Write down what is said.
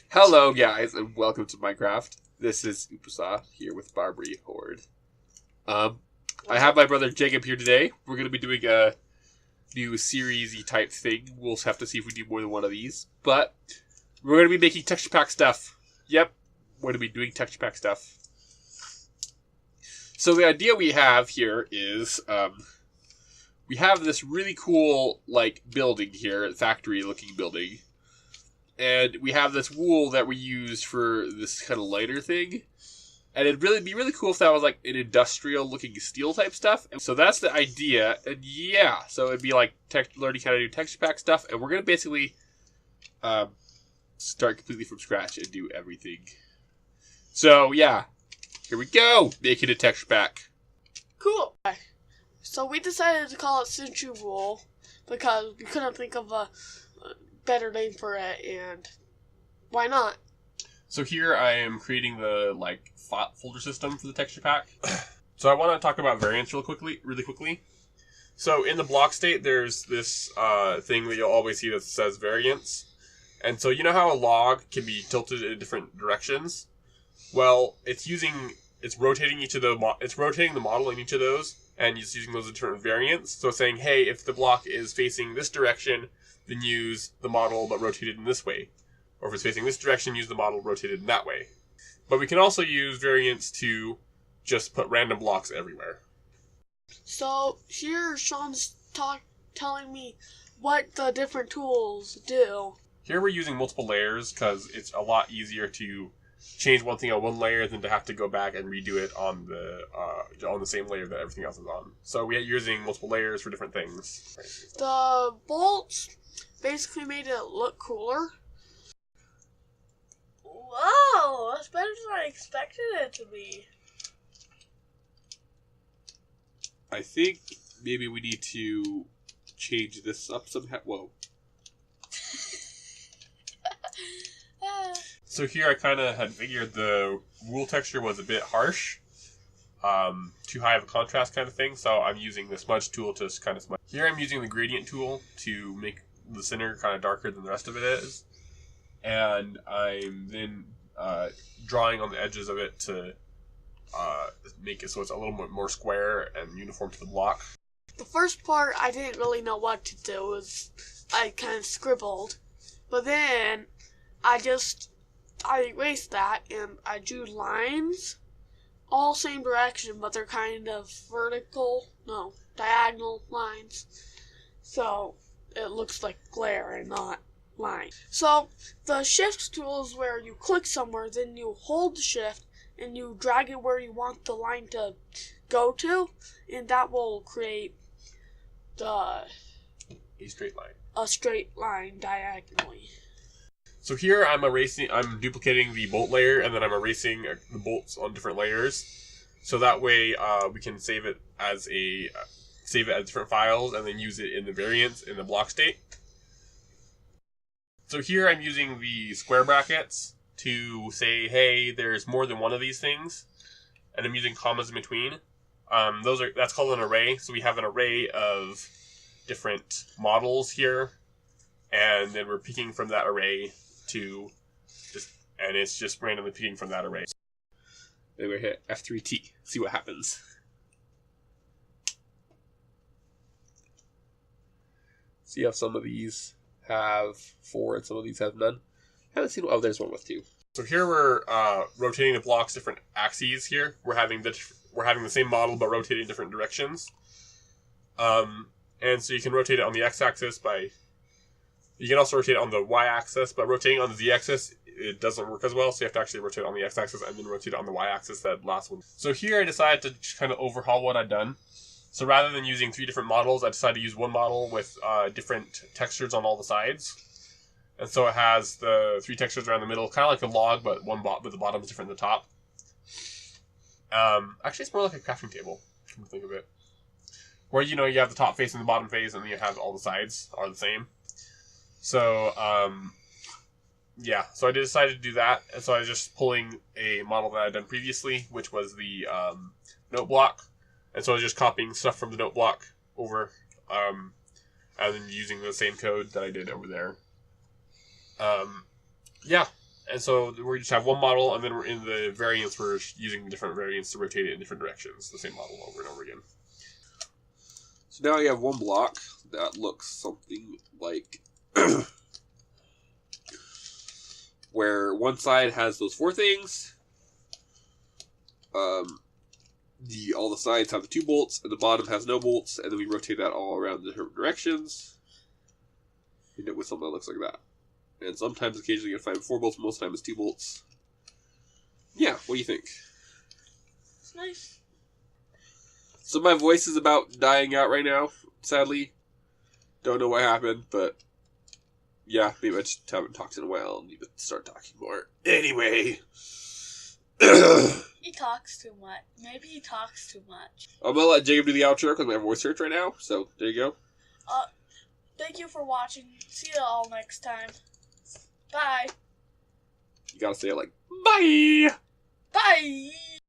Hello guys, and welcome to Minecraft. This is Opsaaaaa here with Barbary, Horde. I have my brother Jacob here today. We're going to be doing a new series-y type thing. We'll have to see if we do more than one of these. But we're going to be making texture pack stuff. Yep, we're going to be doing texture pack stuff. So the idea we have here is we have this really cool building here, factory-looking building. And we have this wool that we use for this kind of lighter thing. And it'd really be really cool if that was like an industrial looking steel type stuff. And so that's the idea. And yeah, so it'd be like learning how to do texture pack stuff. And we're going to basically start completely from scratch and do everything. So yeah, here we go. Making a texture pack. Cool. So we decided to call it Cinchu Wool because we couldn't think of a better name for it, and why not? So here I am creating the folder system for the texture pack. So I want to talk about variants really quickly. So in the block state, there's this thing that you'll always see that says variants. And so you know how a log can be tilted in different directions? Well, it's rotating the model in each of those, and it's using those different variants. So it's saying, hey, if the block is facing this direction, then use the model but rotated in this way. Or if it's facing this direction, use the model rotated in that way. But we can also use variants to just put random blocks everywhere. So here Sean's telling me what the different tools do. Here we're using multiple layers because it's a lot easier to change one thing on one layer than to have to go back and redo it on the same layer that everything else is on. So we're using multiple layers for different things. The bolts basically made it look cooler. Wow, that's better than I expected it to be. I think maybe we need to change this up somehow. Whoa. So here I kind of had figured the wool texture was a bit harsh. Too high of a contrast kind of thing. So I'm using the smudge tool to kind of smudge. Here I'm using the gradient tool to make the center kind of darker than the rest of it is. And I'm then drawing on the edges of it to make it so it's a little bit more square and uniform to the block. The first part I didn't really know what to do. I kind of scribbled. But then I erased that and I drew lines. All same direction, but they're kind of diagonal lines. So it looks like glare and not line. So the shift tool is where you click somewhere, then you hold the shift and you drag it where you want the line to go to, and that will create a straight line diagonally. So here I'm duplicating the bolt layer, and then I'm erasing the bolts on different layers. So that way we can save it as different files and then use it in the variants in the block state. So here I'm using the square brackets to say, hey, there's more than one of these things. And I'm using commas in between. That's called an array. So we have an array of different models here. And then we're picking from that array and it's just randomly picking from that array. Then we hit F3T, see what happens. See how some of these have 4 and some of these have none. I haven't seen. Oh, there's one with 2. So here we're rotating the blocks different axes. Here we're having the same model but rotating different directions. And so you can rotate it on the x-axis by. You can also rotate it on the y-axis, but rotating on the z-axis, it doesn't work as well, so you have to actually rotate on the x-axis and then rotate it on the y-axis, that last one. So here I decided to kind of overhaul what I'd done. So rather than using 3 different models, I decided to use one model with different textures on all the sides. And so it has the 3 textures around the middle, kind of like a log, but the bottom is different than the top. Actually, it's more like a crafting table, come to think of it. Where, you have the top face and the bottom face, and then you have all the sides are the same. So, yeah, so I decided to do that, and so I was just pulling a model that I had done previously, which was the note block, and so I was just copying stuff from the note block over, and then using the same code that I did over there. Yeah. And so we just have one model, and then we're in the variants, we're using different variants to rotate it in different directions. The same model over and over again. So now you have one block that looks something like where one side has those 4 things. All the sides have the 2 bolts, and the bottom has no bolts, and then we rotate that all around the different directions. End up with something that looks like that. And sometimes, occasionally, you'll find 4 bolts, most of the time it's 2 bolts. Yeah, what do you think? It's nice. So my voice is about dying out right now, sadly. Don't know what happened, but yeah, maybe I just haven't talked in a while and need to start talking more. Anyway. He talks too much. Maybe he talks too much. I'm gonna let Jacob do the outro because my voice hurts right now, so there you go. Thank you for watching. See you all next time. Bye. You gotta say it like, bye!